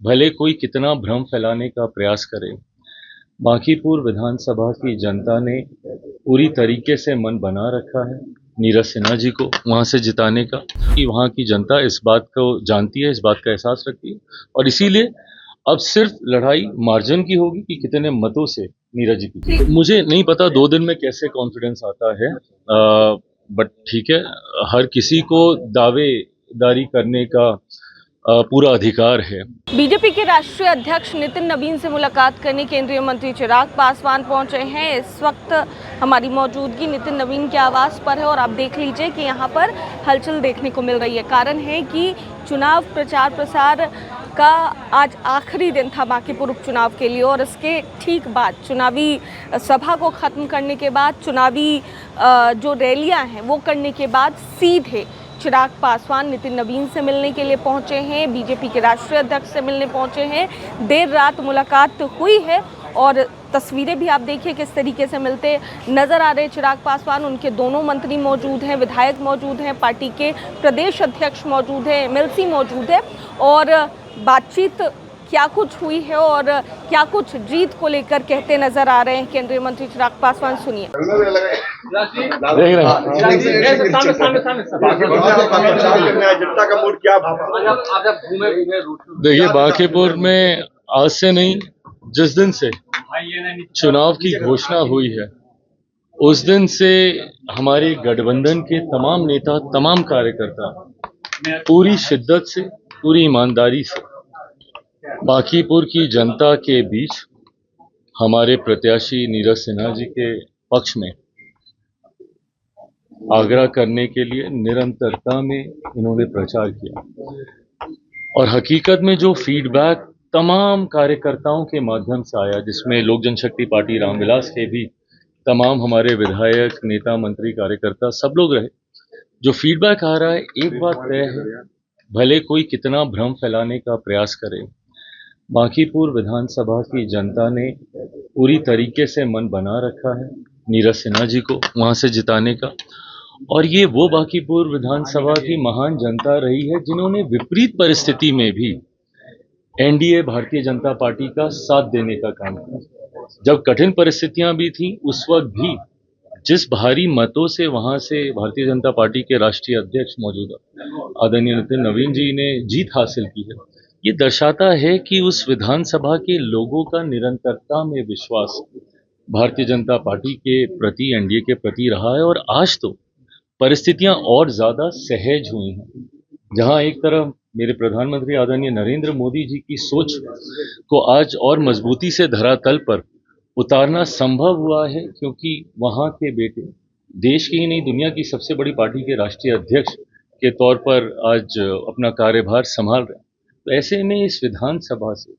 भले कोई कितना भ्रम फैलाने का प्रयास करे, बांकीपुर विधानसभा की जनता ने पूरी तरीके से मन बना रखा है नीरज सिन्हा जी को वहां से जिताने का, कि वहां की जनता इस बात को जानती है, इस बात का एहसास रखती है, और इसीलिए अब सिर्फ लड़ाई मार्जिन की होगी कि कितने मतों से नीरज जी की। मुझे नहीं पता 2 दिन में कैसे कॉन्फिडेंस आता है, बट ठीक है, हर किसी को दावेदारी करने का पूरा अधिकार है। बीजेपी के राष्ट्रीय अध्यक्ष नितिन नवीन से मुलाकात करने केंद्रीय मंत्री चिराग पासवान पहुंचे हैं। इस वक्त हमारी मौजूदगी नितिन नवीन के आवास पर है और आप देख लीजिए कि यहां पर हलचल देखने को मिल रही है। कारण है कि चुनाव प्रचार प्रसार का आज आखिरी दिन था बांकीपुर उपचुनाव के लिए, और इसके ठीक बाद चुनावी सभा को ख़त्म करने के बाद, चुनावी जो रैलियां हैं वो करने के बाद सीधे चिराग पासवान नितिन नवीन से मिलने के लिए पहुंचे हैं, बीजेपी के राष्ट्रीय अध्यक्ष से मिलने पहुंचे हैं। देर रात मुलाकात हुई है और तस्वीरें भी आप देखिए किस तरीके से मिलते नजर आ रहे चिराग पासवान। उनके दोनों मंत्री मौजूद हैं, विधायक मौजूद हैं, पार्टी के प्रदेश अध्यक्ष मौजूद हैं, एमएलसी मौजूद है, और बातचीत क्या कुछ हुई है और क्या कुछ जीत को लेकर कहते नजर आ रहे हैं केंद्रीय मंत्री चिराग पासवान। सुनिए। देखिए, बांकीपुर में आज से नहीं, जिस दिन से चुनाव की घोषणा हुई है उस दिन से हमारे गठबंधन के तमाम नेता, तमाम कार्यकर्ता पूरी शिद्दत से, पूरी ईमानदारी से बांकीपुर की जनता के बीच हमारे प्रत्याशी नीरज सिन्हा जी के पक्ष में आग्रह करने के लिए निरंतरता में इन्होंने प्रचार किया, और हकीकत में जो फीडबैक तमाम कार्यकर्ताओं के माध्यम से आया, जिसमें लोक जनशक्ति पार्टी रामविलास के भी तमाम हमारे विधायक, नेता, मंत्री, कार्यकर्ता सब लोग रहे, जो फीडबैक आ रहा है, एक बात तय है, भले कोई कितना भ्रम फैलाने का प्रयास करे, बांकीपुर विधानसभा की जनता ने पूरी तरीके से मन बना रखा है नीरज सिन्हा जी को वहां से जिताने का, और ये वो बांकीपुर विधानसभा की महान जनता रही है जिन्होंने विपरीत परिस्थिति में भी एनडीए भारतीय जनता पार्टी का साथ देने का काम किया। जब कठिन परिस्थितियां भी थी, उस वक्त भी जिस भारी मतों से वहां से भारतीय जनता पार्टी के राष्ट्रीय अध्यक्ष मौजूदा आदरणीय नितिन नवीन जी ने जीत हासिल की है, ये दर्शाता है कि उस विधानसभा के लोगों का निरंतरता में विश्वास भारतीय जनता पार्टी के प्रति, एनडीए के प्रति रहा है। और आज तो परिस्थितियां और ज्यादा सहज हुई हैं, जहां एक तरफ मेरे प्रधानमंत्री आदरणीय नरेंद्र मोदी जी की सोच को आज और मजबूती से धरातल पर उतारना संभव हुआ है, क्योंकि वहां के बेटे देश की ही नहीं, दुनिया की सबसे बड़ी पार्टी के राष्ट्रीय अध्यक्ष के तौर पर आज अपना कार्यभार संभाल रहे हैं। तो ऐसे में इस विधानसभा से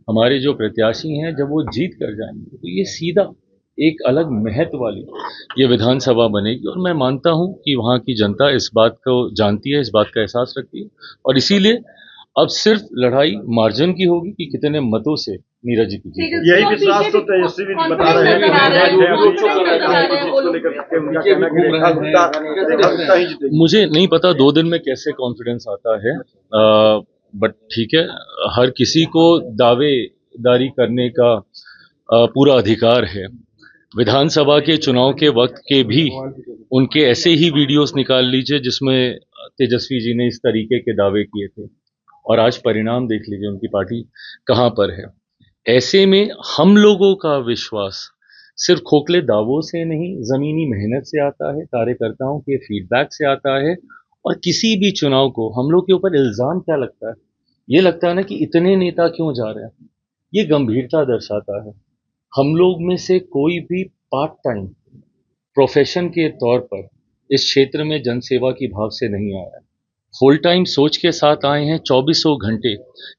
हमारे जो प्रत्याशी हैं, जब वो जीत कर जाएंगे तो ये सीधा एक अलग महत्व वाली ये विधानसभा बनेगी, और मैं मानता हूं कि वहां की जनता इस बात को जानती है, इस बात का एहसास रखती है, और इसीलिए अब सिर्फ लड़ाई मार्जिन की होगी कि कितने मतों से नीरज जी की। यही विश्वास तो तेजस्वी भी बता रहे हैं। मुझे नहीं पता 2 दिन में कैसे कॉन्फिडेंस आता है, बट ठीक है, हर किसी को दावेदारी करने का पूरा अधिकार है। विधानसभा के चुनाव के वक्त के भी उनके ऐसे ही वीडियोस निकाल लीजिए जिसमें तेजस्वी जी ने इस तरीके के दावे किए थे, और आज परिणाम देख लीजिए उनकी पार्टी कहां पर है। ऐसे में हम लोगों का विश्वास सिर्फ खोखले दावों से नहीं, जमीनी मेहनत से आता है, कार्यकर्ताओं के फीडबैक से आता है। और किसी भी चुनाव को हम लोग के ऊपर इल्जाम क्या लगता है, ये लगता है ना कि इतने नेता क्यों जा रहे हैं, ये गंभीरता दर्शाता है। हम लोग में से कोई भी पार्ट टाइम प्रोफेशन के तौर पर इस क्षेत्र में जनसेवा की भाव से नहीं आया है, फुल टाइम सोच के साथ आए हैं, 2400 घंटे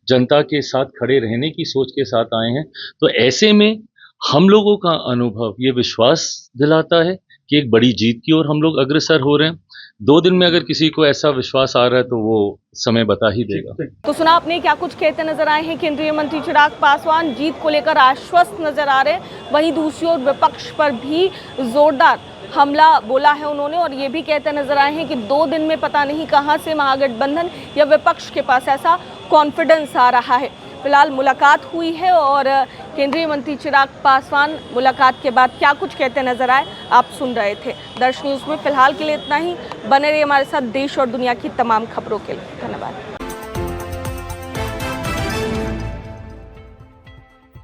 जनता के साथ खड़े रहने की सोच के साथ आए हैं। तो ऐसे में हम लोगों का अनुभव ये विश्वास दिलाता है कि एक बड़ी जीत की ओर हम लोग अग्रसर हो रहे हैं। 2 दिन में अगर किसी को ऐसा विश्वास आ रहा है तो वो समय बता ही देगा। तो सुना आपने क्या कुछ कहते नजर आए हैं केंद्रीय मंत्री चिराग पासवान, जीत को लेकर आश्वस्त नजर आ रहे हैं। वहीं दूसरी ओर विपक्ष पर भी जोरदार हमला बोला है उन्होंने, और ये भी कहते नजर आए हैं कि 2 दिन में पता नहीं कहां से महागठबंधन या विपक्ष के पास ऐसा कॉन्फिडेंस आ रहा है। फिलहाल मुलाकात हुई है और केंद्रीय मंत्री चिराग पासवान मुलाकात के बाद क्या कुछ कहते नजर आए आप सुन रहे थे। दर्श न्यूज़ में फिलहाल के लिए इतना ही। बने रहिए हमारे साथ देश और दुनिया की तमाम खबरों के लिए। धन्यवाद।